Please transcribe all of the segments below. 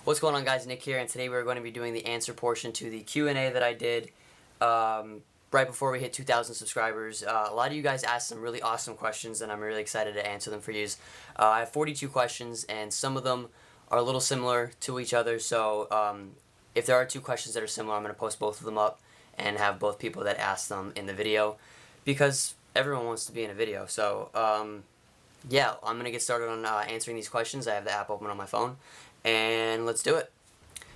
What's going on, guys? Nick here, and today we're going to be doing the answer portion to the Q&A that I did right before we hit 2,000 subscribers. A lot of you guys asked some really awesome questions, and I'm really excited to answer them for you. I have 42 questions, and some of them are a little similar to each other, so if there are two questions that are similar, I'm going to post both of them up and have both people that asked them in the video, because everyone wants to be in a video. So yeah, I'm going to get started on answering these questions. I have the app open on my phone, and let's do it.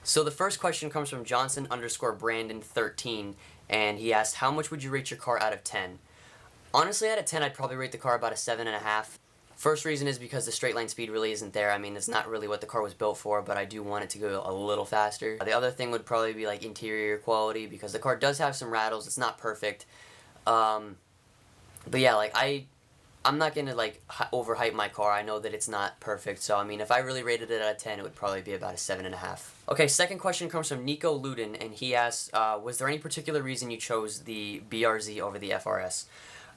So the first question comes from Johnson_Brandon13, and he asked, how much would you rate your car out of 10? Honestly, out of 10, I'd probably rate the car about a 7.5. First reason is because the straight line speed really isn't there. I mean, it's not really what the car was built for, but I do want it to go a little faster. The other thing would probably be like interior quality, because the car does have some rattles. It's not perfect. But yeah, like I'm not gonna like overhype my car. I know that it's not perfect, so I mean, if I really rated it out of 10, it would probably be about a 7.5. Okay, second question comes from Nico Ludin, and he asks, was there any particular reason you chose the BRZ over the FRS?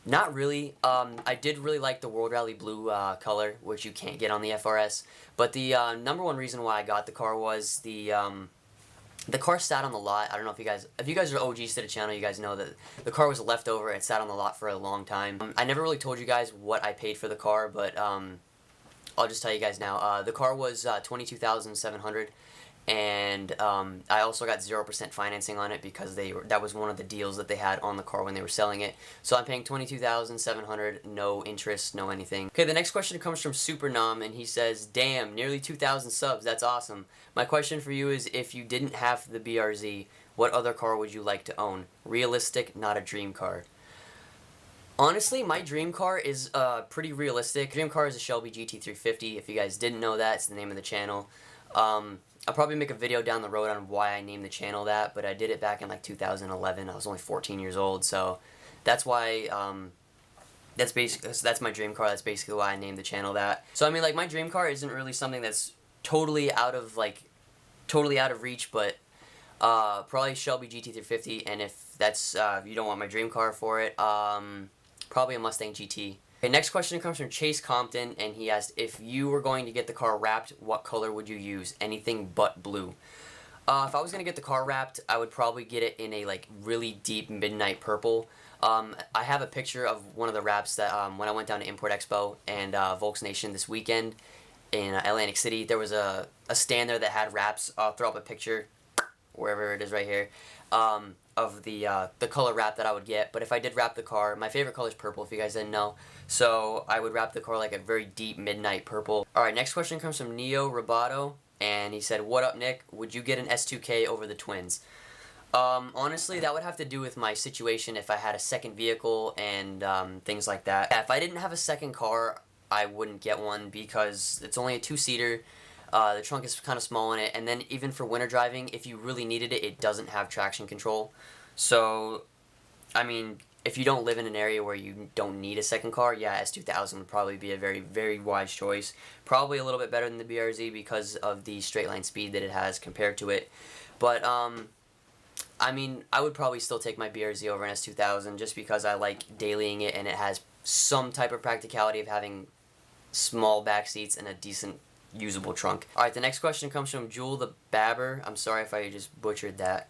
Not really. I did really like the World Rally Blue color, which you can't get on the FRS. But the number one reason why I got the car was the car sat on the lot. I don't know if you guys are OGs to the channel, you guys know that the car was left over. It sat on the lot for a long time. I never really told you guys what I paid for the car, but I'll just tell you guys now. The car was $22,700. And I also got 0% financing on it because that was one of the deals that they had on the car when they were selling it. So I'm paying $22,700, no interest, no anything. Okay, the next question comes from Supernum, and he says, damn, nearly 2,000 subs, that's awesome. My question for you is, if you didn't have the BRZ, what other car would you like to own? Realistic, not a dream car. Honestly, my dream car is pretty realistic. Dream car is a Shelby GT350. If you guys didn't know that, it's the name of the channel. I'll probably make a video down the road on why I named the channel that, but I did it back in like 2011. I was only 14 years old, so that's why, that's my dream car. That's basically why I named the channel that. So I mean, like, my dream car isn't really something that's totally out of reach, but probably Shelby GT350, and if that's, you don't want my dream car for it, probably a Mustang GT. Okay, next question comes from Chase Compton, and he asked, if you were going to get the car wrapped, what color would you use? Anything but blue. If I was going to get the car wrapped, I would probably get it in a like really deep midnight purple. I have a picture of one of the wraps that when I went down to Import Expo and Volks Nation this weekend in Atlantic City, there was a stand there that had wraps. I'll throw up a picture, wherever it is right here, of the color wrap that I would get. But if I did wrap the car, my favorite color is purple, if you guys didn't know. So I would wrap the car like a very deep midnight purple. Alright, next question comes from Neo Roboto, and he said, what up, Nick? Would you get an S2K over the twins? Honestly, that would have to do with my situation if I had a second vehicle and things like that. Yeah, if I didn't have a second car, I wouldn't get one because it's only a two-seater. The trunk is kind of small in it, and then even for winter driving, if you really needed it, it doesn't have traction control. So, I mean, if you don't live in an area where you don't need a second car, yeah, S2000 would probably be a very, very wise choice. Probably a little bit better than the BRZ because of the straight line speed that it has compared to it. But, I mean, I would probably still take my BRZ over an S2000 just because I like dailying it, and it has some type of practicality of having small back seats and a decent usable trunk. Alright, the next question comes from Jewel the Babber. I'm sorry if I just butchered that.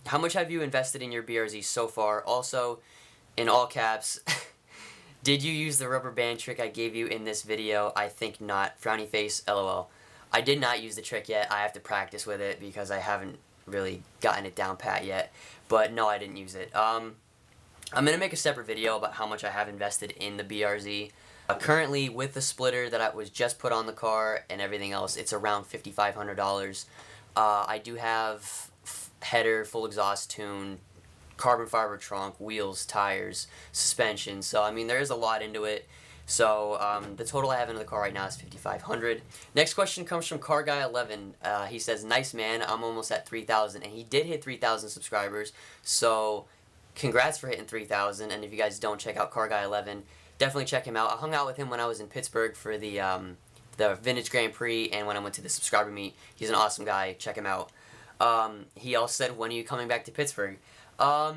How much have you invested in your BRZ so far? Also, in all caps, did you use the rubber band trick I gave you in this video? I think not. Frowny face, LOL. I did not use the trick yet. I have to practice with it because I haven't really gotten it down pat yet. But no, I didn't use it. I'm going to make a separate video about how much I have invested in the BRZ. Currently, with the splitter that was just put on the car and everything else, it's around $5,500. I do have header, full exhaust tune, carbon fiber trunk, wheels, tires, suspension. So, I mean, there is a lot into it. So, the total I have into the car right now is $5,500. Next question comes from CarGuy11. He says, nice man, I'm almost at 3,000. And he did hit 3,000 subscribers. So, congrats for hitting 3,000. And if you guys don't check out CarGuy11, definitely check him out. I hung out with him when I was in Pittsburgh for the Vintage Grand Prix and when I went to the subscriber meet. He's an awesome guy. Check him out. He also said, when are you coming back to Pittsburgh? I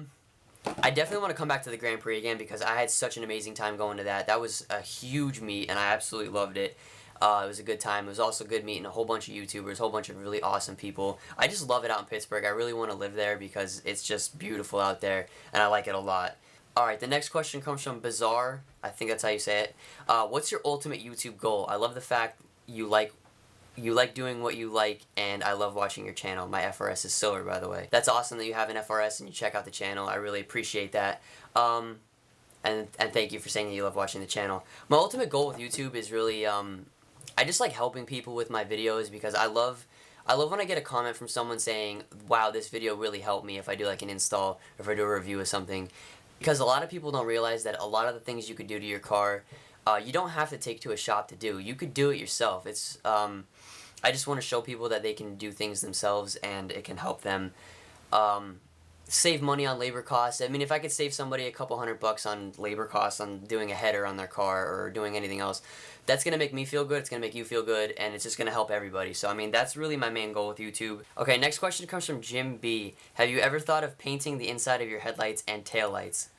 definitely want to come back to the Grand Prix again because I had such an amazing time going to that. That was a huge meet and I absolutely loved it. It was a good time. It was also good meeting a whole bunch of YouTubers, a whole bunch of really awesome people. I just love it out in Pittsburgh. I really want to live there because it's just beautiful out there, and I like it a lot. Alright, the next question comes from Bizarre. I think that's how you say it. What's your ultimate YouTube goal? I love the fact you like doing what you like, and I love watching your channel. My FRS is silver, by the way. That's awesome that you have an FRS and you check out the channel. I really appreciate that. And thank you for saying that you love watching the channel. My ultimate goal with YouTube is really, I just like helping people with my videos because I love when I get a comment from someone saying, wow, this video really helped me if I do like an install or if I do a review of something. Because a lot of people don't realize that a lot of the things you could do to your car, you don't have to take to a shop to do. You could do it yourself. It's, I just want to show people that they can do things themselves and it can help them save money on labor costs. I mean, if I could save somebody a couple $100 on labor costs on doing a header on their car or doing anything else, that's going to make me feel good, it's going to make you feel good, and it's just going to help everybody. So, I mean, that's really my main goal with YouTube. Okay, next question comes from Jim B. Have you ever thought of painting the inside of your headlights and taillights?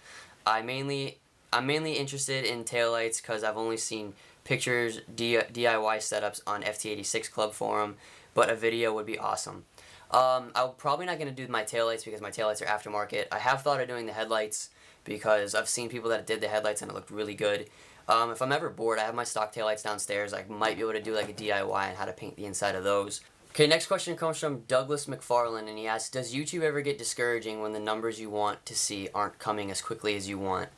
I'm mainly interested in taillights because I've only seen pictures, DIY setups on FT86 Club Forum, but a video would be awesome. I'm probably not going to do my taillights because my taillights are aftermarket. I have thought of doing the headlights because I've seen people that did the headlights and it looked really good. If I'm ever bored, I have my stock taillights downstairs. I might be able to do like a DIY on how to paint the inside of those. Okay, next question comes from Douglas McFarland, and he asks, does YouTube ever get discouraging when the numbers you want to see aren't coming as quickly as you want?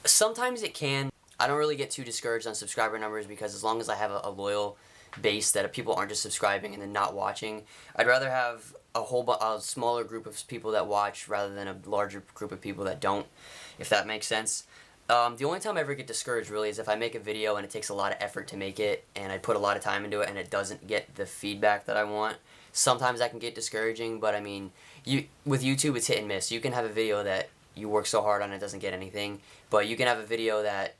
Sometimes it can. I don't really get too discouraged on subscriber numbers because as long as I have a loyal base that people aren't just subscribing and then not watching, I'd rather have a smaller group of people that watch rather than a larger group of people that don't, if that makes sense. The only time I ever get discouraged really is if I make a video and it takes a lot of effort to make it and I put a lot of time into it and it doesn't get the feedback that I want. Sometimes that can get discouraging, but I mean, with YouTube it's hit and miss. You can have a video that you work so hard on it doesn't get anything, but you can have a video that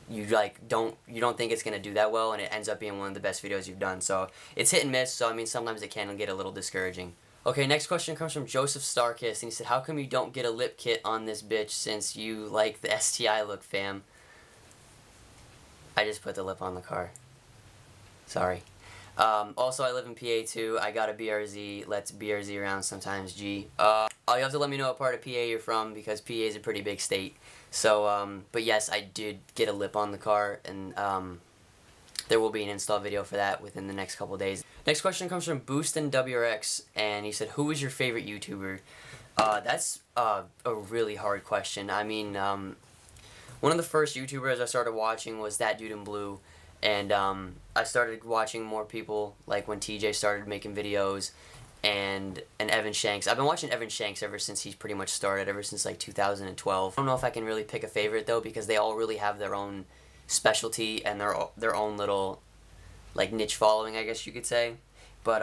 you don't think it's gonna do that well and it ends up being one of the best videos you've done. So it's hit and miss, so I mean sometimes it can get a little discouraging. Okay, next question comes from Joseph Starkiss, and he said, how come you don't get a lip kit on this bitch since you like the STI look, fam? I just put the lip on the car. Sorry. Also, I live in PA too. I got a BRZ. Let's BRZ around sometimes, G. You have to let me know what part of PA you're from because PA is a pretty big state. So, but yes, I did get a lip on the car, and there will be an install video for that within the next couple days. Next question comes from Boostin WRX, and he said, who is your favorite YouTuber? That's a really hard question. I mean, one of the first YouTubers I started watching was That Dude in Blue, and I started watching more people, like when TJ started making videos, and Evan Shanks. I've been watching Evan Shanks ever since he's pretty much started, ever since like 2012. I don't know if I can really pick a favorite though, because they all really have their own specialty and their own little like niche following, I guess you could say. But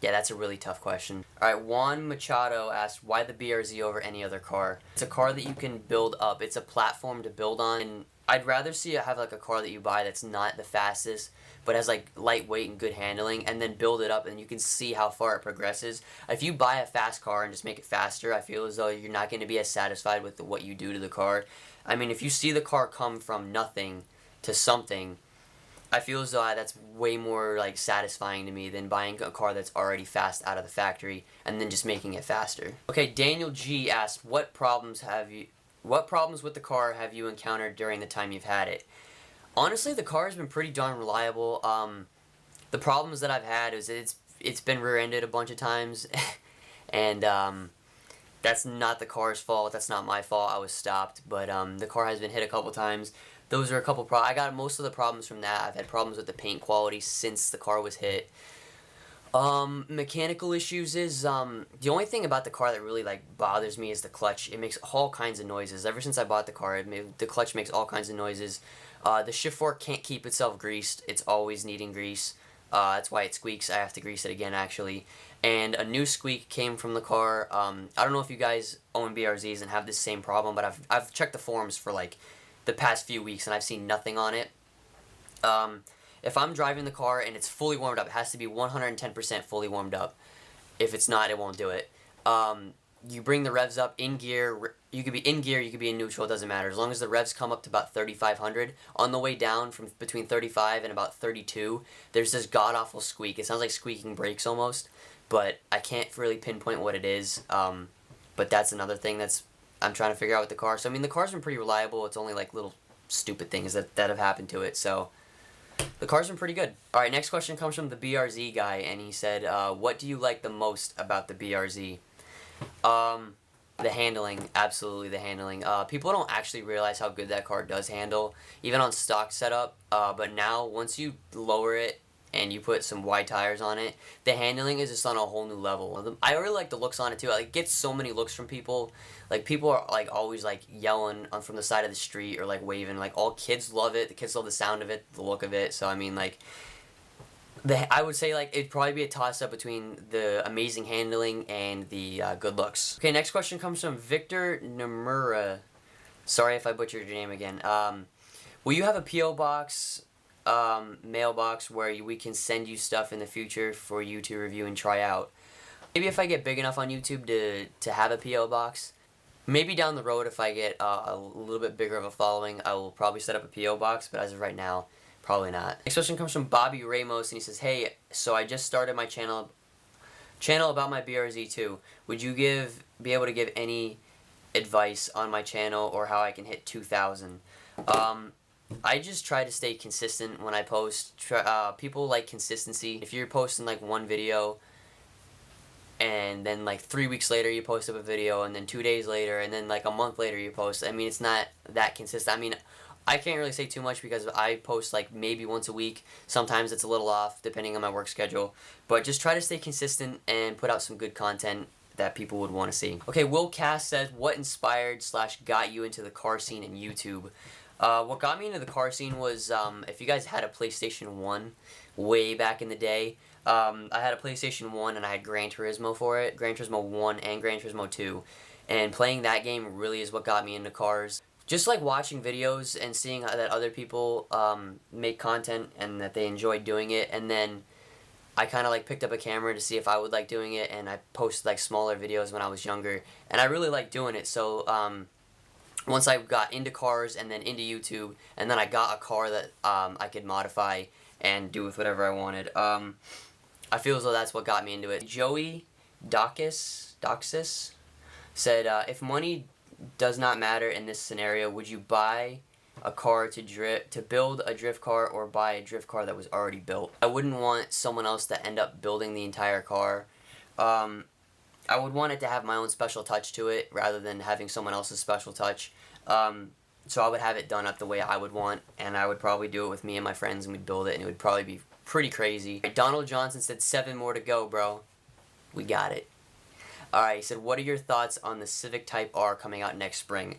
yeah, that's a really tough question. Alright, Juan Machado asked, why the BRZ over any other car? It's a car that you can build up. It's a platform to build on, and I'd rather see it have like a car that you buy that's not the fastest, but has like lightweight and good handling, and then build it up and you can see how far it progresses. If you buy a fast car and just make it faster, I feel as though you're not going to be as satisfied with what you do to the car. I mean, if you see the car come from nothing to something, I feel as though that's way more like satisfying to me than buying a car that's already fast out of the factory and then just making it faster. Okay, Daniel G asked, what problems with the car have you encountered during the time you've had it? Honestly, the car has been pretty darn reliable. The problems that I've had is it's been rear-ended a bunch of times, and that's not the car's fault. That's not my fault. I was stopped, but the car has been hit a couple times. Those are a couple I got most of the problems from that. I've had problems with the paint quality since the car was hit. Mechanical issues is, the only thing about the car that really, like, bothers me is the clutch. It makes all kinds of noises. Ever since I bought the car, the clutch makes all kinds of noises. The shift fork can't keep itself greased. It's always needing grease. That's why it squeaks. I have to grease it again, actually. And a new squeak came from the car. I don't know if you guys own BRZs and have this same problem, but I've checked the forums for, like, the past few weeks, and I've seen nothing on it. If I'm driving the car and it's fully warmed up, it has to be 110% fully warmed up. If it's not, it won't do it. You bring the revs up in gear, you could be in gear, you could be in neutral, it doesn't matter. As long as the revs come up to about 3,500, on the way down from between 35 and about 32, there's this god-awful squeak. It sounds like squeaking brakes almost, but I can't really pinpoint what it is. But that's another thing I'm trying to figure out with the car. So, I mean, the car's been pretty reliable. It's only like little stupid things that have happened to it. So, the car's been pretty good. All right, next question comes from the BRZ guy, and he said, what do you like the most about the BRZ? The handling, absolutely the handling. People don't actually realize how good that car does handle, even on stock setup. But now, once you lower it and you put some wide tires on it, the handling is just on a whole new level. I really like the looks on it too. Like, it gets so many looks from people. Like, people are like always like yelling from the side of the street or like waving. Like, all kids love it. The kids love the sound of it, the look of it. So I mean, like, I would say like it'd probably be a toss-up between the amazing handling and the good looks. Okay, next question comes from Victor Nomura. Sorry if I butchered your name again. Will you have a P.O. box, mailbox where we can send you stuff in the future for you to review and try out? Maybe if I get big enough on YouTube to have a P.O. box. Maybe down the road if I get a little bit bigger of a following, I will probably set up a P.O. box, but as of right now, probably not. Next question comes from Bobby Ramos, and he says, hey, so I just started my channel about my BRZ2. Would you be able to give any advice on my channel or how I can hit 2,000? I just try to stay consistent when I post. People like consistency. If you're posting like one video and then like 3 weeks later you post up a video and then 2 days later and then like a month later you post, I mean, it's not that consistent. I mean, I can't really say too much because I post like maybe once a week. Sometimes it's a little off depending on my work schedule. But just try to stay consistent and put out some good content that people would want to see. Okay, Will Cass says, what inspired / got you into the car scene and YouTube? What got me into the car scene was, if you guys had a PlayStation 1 way back in the day, I had a PlayStation 1 and I had Gran Turismo for it. Gran Turismo 1 and Gran Turismo 2. And playing that game really is what got me into cars. Just like watching videos and seeing that other people make content and that they enjoyed doing it, and then I kind of like picked up a camera to see if I would like doing it, and I posted like smaller videos when I was younger, and I really liked doing it. So once I got into cars and then into YouTube, and then I got a car that I could modify and do with whatever I wanted. I feel as though that's what got me into it. Joey Doxis said, if money does not matter in this scenario, would you buy a car to build a drift car or buy a drift car that was already built? I wouldn't want someone else to end up building the entire car. I would want it to have my own special touch to it rather than having someone else's special touch. So I would have it done up the way I would want, and I would probably do it with me and my friends, and we'd build it, and it would probably be pretty crazy. Donald Johnson said 7 more to go, bro. We got it. Alright, he said, what are your thoughts on the Civic Type R coming out next spring?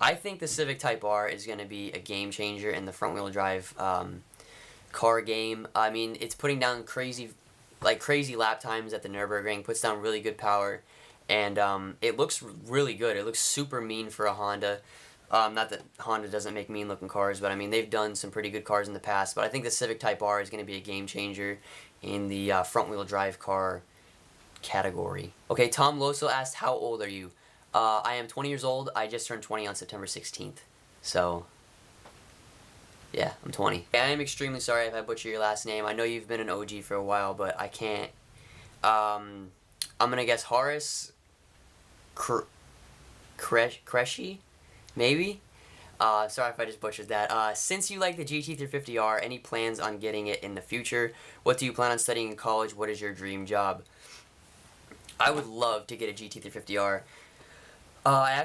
I think the Civic Type R is going to be a game changer in the front-wheel drive car game. I mean, it's putting down crazy lap times at the Nürburgring, puts down really good power, and it looks really good. It looks super mean for a Honda. Not that Honda doesn't make mean-looking cars, but I mean, they've done some pretty good cars in the past, but I think the Civic Type R is going to be a game changer in the front-wheel drive car category. Okay, Tom Loso asked, how old are you? I am 20 years old. I just turned 20 on September 16th. So, yeah, I'm 20. I am extremely sorry if I butcher your last name. I know you've been an OG for a while, but I can't. I'm going to guess Horace Kreshy? Maybe? Sorry if I just butchered that. Since you like the GT350R, any plans on getting it in the future? What do you plan on studying in college? What is your dream job? I would love to get a GT350R. I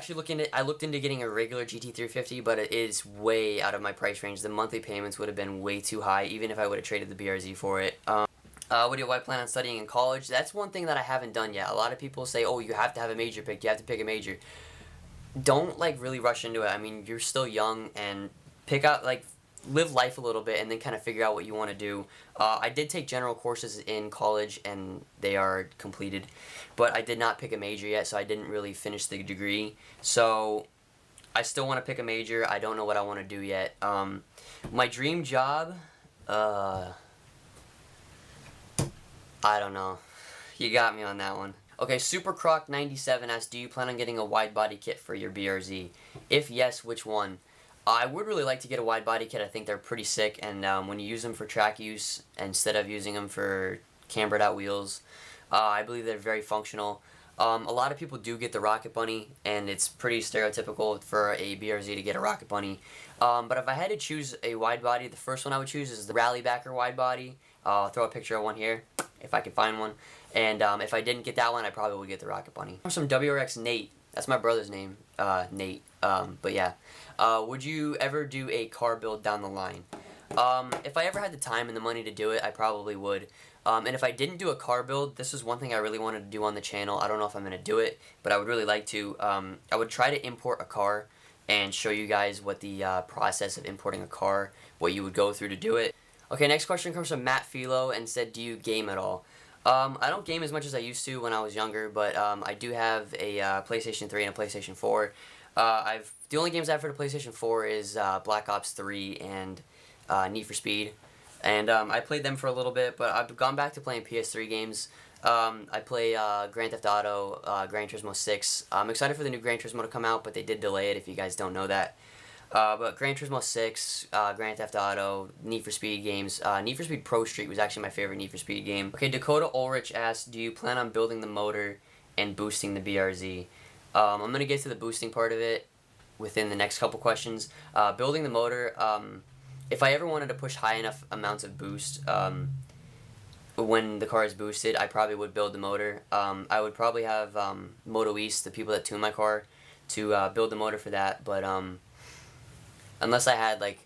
looked into getting a regular GT350, but it is way out of my price range. The monthly payments would have been way too high, even if I would have traded the BRZ for it. What do I plan on studying in college? That's one thing that I haven't done yet. A lot of people say, oh, you have to have a major pick. You have to pick a major. Don't, like, really rush into it. I mean, you're still young, and pick out, like, live life a little bit and then kind of figure out what you want to do. I did take general courses in college, and they are completed, but I did not pick a major yet, so I didn't really finish the degree. So I still want to pick a major. I don't know what I want to do yet. My dream job, I don't know. You got me on that one. Okay, SuperCroc97 asks, do you plan on getting a wide body kit for your BRZ? If yes, which one? I would really like to get a wide body kit. I think they're pretty sick, and when you use them for track use instead of using them for cambered out wheels, I believe they're very functional. A lot of people do get the Rocket Bunny, and it's pretty stereotypical for a BRZ to get a Rocket Bunny. But if I had to choose a wide body, the first one I would choose is the Rallybacker wide body. I'll throw a picture of one here, if I can find one. And if I didn't get that one, I probably would get the Rocket Bunny. Some WRX Nate. That's my brother's name, Nate. But yeah. Would you ever do a car build down the line? If I ever had the time and the money to do it, I probably would. And if I didn't do a car build, this is one thing I really wanted to do on the channel. I don't know if I'm going to do it, but I would really like to. I would try to import a car and show you guys what the process of importing a car, what you would go through to do it. Okay, next question comes from Matt Filo and said, do you game at all? I don't game as much as I used to when I was younger, but I do have a PlayStation 3 and a PlayStation 4. The only games I have for the PlayStation 4 is Black Ops 3 and Need for Speed. And I played them for a little bit, but I've gone back to playing PS3 games. I play Grand Theft Auto, Gran Turismo 6. I'm excited for the new Gran Turismo to come out, but they did delay it if you guys don't know that. But Gran Turismo 6, Grand Theft Auto, Need for Speed games. Need for Speed Pro Street was actually my favorite Need for Speed game. Okay, Dakota Ulrich asked, do you plan on building the motor and boosting the BRZ? I'm going to get to the boosting part of it within the next couple questions. Building the motor, if I ever wanted to push high enough amounts of boost when the car is boosted, I probably would build the motor. I would probably have Moto East, the people that tune my car, to build the motor for that, but unless I had like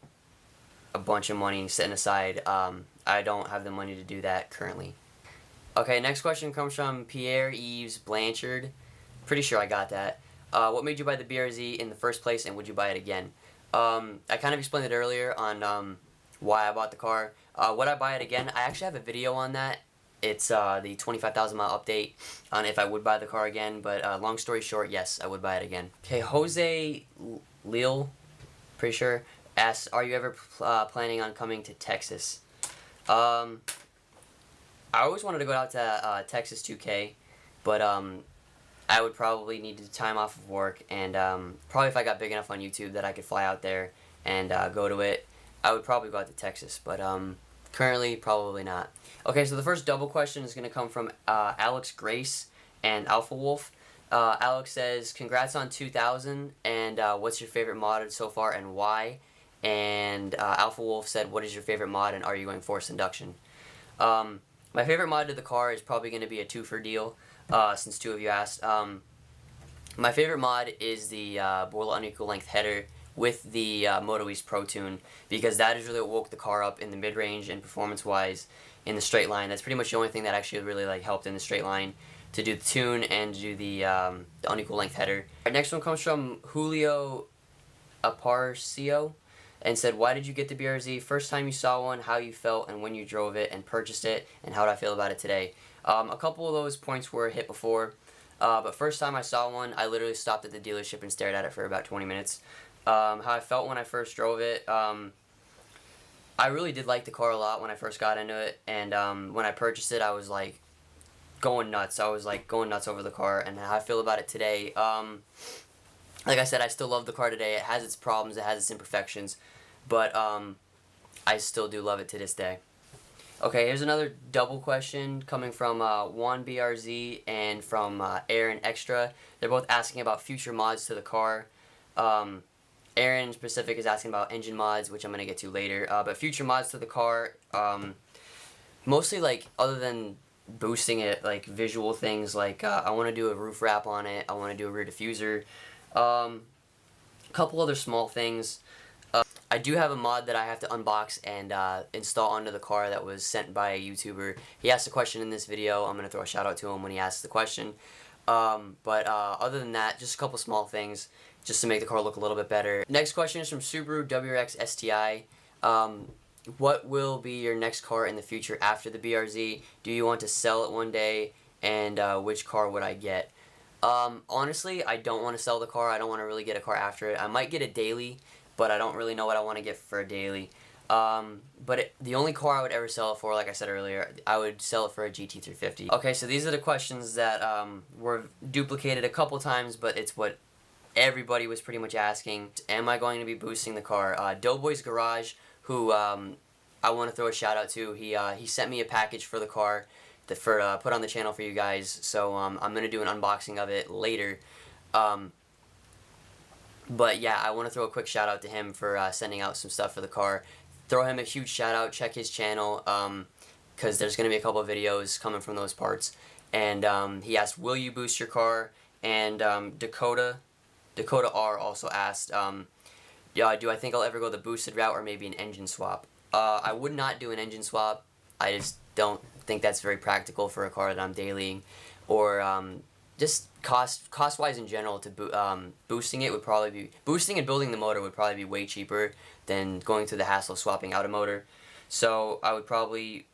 a bunch of money sitting aside, I don't have the money to do that currently. Okay, next question comes from pierreyvesbastard. Pretty sure I got that. What made you buy the BRZ in the first place, and would you buy it again? I kind of explained it earlier on why I bought the car. Would I buy it again? I actually have a video on that. It's the 25,000 mile update on if I would buy the car again, but long story short, yes, I would buy it again. Okay, Jose Lil, pretty sure, asks, are you ever planning on coming to Texas? I always wanted to go out to Texas 2K, but I would probably need the time off of work, and probably if I got big enough on YouTube that I could fly out there and go to it, I would probably go out to Texas, but currently probably not. Okay, so the first double question is going to come from Alex Grace and Alpha Wolf. Alex says, congrats on 2000, and what's your favorite mod so far and why? And Alpha Wolf said, what is your favorite mod and are you going forced induction? My favorite mod to the car is probably going to be a twofer deal, since two of you asked. My favorite mod is the Borla unequal length header with the Moto East Pro Tune, because that is really what woke the car up in the mid-range and performance-wise in the straight line. That's pretty much the only thing that actually really helped in the straight line, to do the tune and do the unequal length header. Our next one comes from Julio Aparcio and said, why did you get the BRZ? First time you saw one, how you felt, and when you drove it and purchased it, and how do I feel about it today? A couple of those points were hit before, but first time I saw one, I literally stopped at the dealership and stared at it for about 20 minutes. How I felt when I first drove it, I really did like the car a lot when I first got into it, and when I purchased it, I was like going nuts. I was like going nuts over the car, and how I feel about it today. Like I said, I still love the car today. It has its problems, it has its imperfections, but I still do love it to this day. Okay, here's another double question coming from Juan BRZ and from Aaron Extra. They're both asking about future mods to the car. Aaron specific is asking about engine mods, which I'm going to get to later. But future mods to the car, mostly like other than boosting it, like visual things, like I want to do a roof wrap on it, I want to do a rear diffuser, a couple other small things. I do have a mod that I have to unbox and install onto the car that was sent by a YouTuber. He asked a question in this video. I'm going to throw a shout out to him when he asks the question. But other than that, just a couple small things just to make the car look a little bit better. Next question is from Subaru WRX STI. What will be your next car in the future after the BRZ? Do you want to sell it one day? And which car would I get? Honestly, I don't want to sell the car. I don't want to really get a car after it. I might get a daily, but I don't really know what I want to get for a daily. But the only car I would ever sell it for, like I said earlier, I would sell it for a GT350. Okay, so these are the questions that were duplicated a couple times, but it's what everybody was pretty much asking. Am I going to be boosting the car? Doughboy's Garage, who I want to throw a shout out to, he sent me a package for the car for put on the channel for you guys, so I'm going to do an unboxing of it later. But yeah, I want to throw a quick shout out to him for sending out some stuff for the car. Throw him a huge shout out, check his channel, because there's going to be a couple of videos coming from those parts. And he asked, will you boost your car? And Dakota R also asked, yeah, do I think I'll ever go the boosted route or maybe an engine swap? I would not do an engine swap. I just don't think that's very practical for a car that I'm dailying, or just cost-wise in general. To boosting it would probably be boosting and building the motor would probably be way cheaper than going through the hassle of swapping out a motor. So I would probably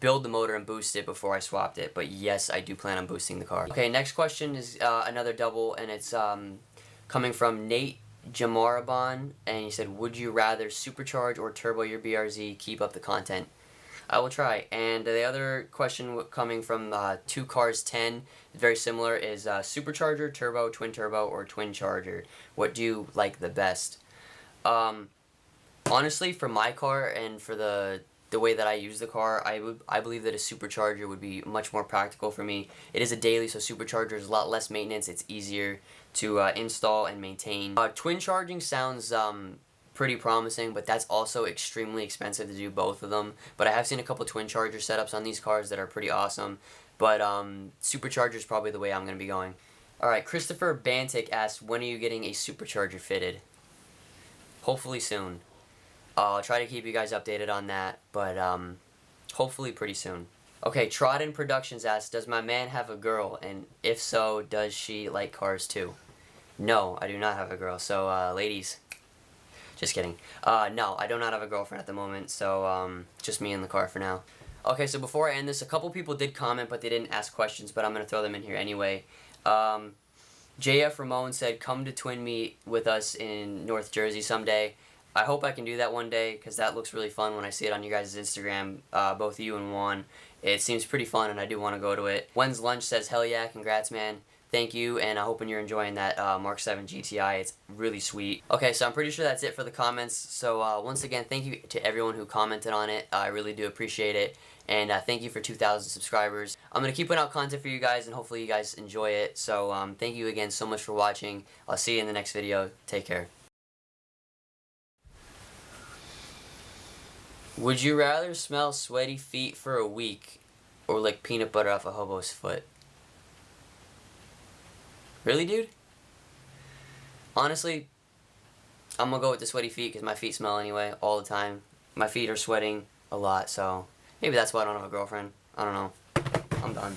build the motor and boost it before I swapped it. But yes, I do plan on boosting the car. Okay, next question is another double, and it's coming from Nate Jamarabon, and he said, would you rather supercharge or turbo your BRZ? Keep up the content. I will try. And the other question coming from 2Cars10, very similar, is supercharger, turbo, twin turbo, or twin charger. What do you like the best? Honestly, for my car and for the way that I use the car, I believe that a supercharger would be much more practical for me. It is a daily, so supercharger is a lot less maintenance. It's easier to install and maintain. Twin charging sounds pretty promising, but that's also extremely expensive to do both of them. But I have seen a couple twin charger setups on these cars that are pretty awesome. But supercharger is probably the way I'm going to be going. Alright, Christopher Bantic asked, when are you getting a supercharger fitted? Hopefully soon. I'll try to keep you guys updated on that, but hopefully pretty soon. Okay, Trodden Productions asked, does my man have a girl? And if so, does she like cars too? No, I do not have a girl. So, ladies, just kidding. No, I do not have a girlfriend at the moment, so just me in the car for now. Okay, so before I end this, a couple people did comment, but they didn't ask questions, but I'm going to throw them in here anyway. JF Ramon said, come to Twin Meet with us in North Jersey someday. I hope I can do that one day, because that looks really fun when I see it on you guys' Instagram, both you and Juan. It seems pretty fun, and I do want to go to it. When's Lunch says, hell yeah, congrats, man. Thank you, and I hope you're enjoying that Mark 7 GTI. It's really sweet. Okay, so I'm pretty sure that's it for the comments. So once again, thank you to everyone who commented on it. I really do appreciate it. And thank you for 2,000 subscribers. I'm going to keep putting out content for you guys, and hopefully you guys enjoy it. So thank you again so much for watching. I'll see you in the next video. Take care. Would you rather smell sweaty feet for a week or lick peanut butter off a hobo's foot? Really, dude? Honestly, I'm gonna go with the sweaty feet because my feet smell anyway, all the time. My feet are sweating a lot, so maybe that's why I don't have a girlfriend. I don't know. I'm done.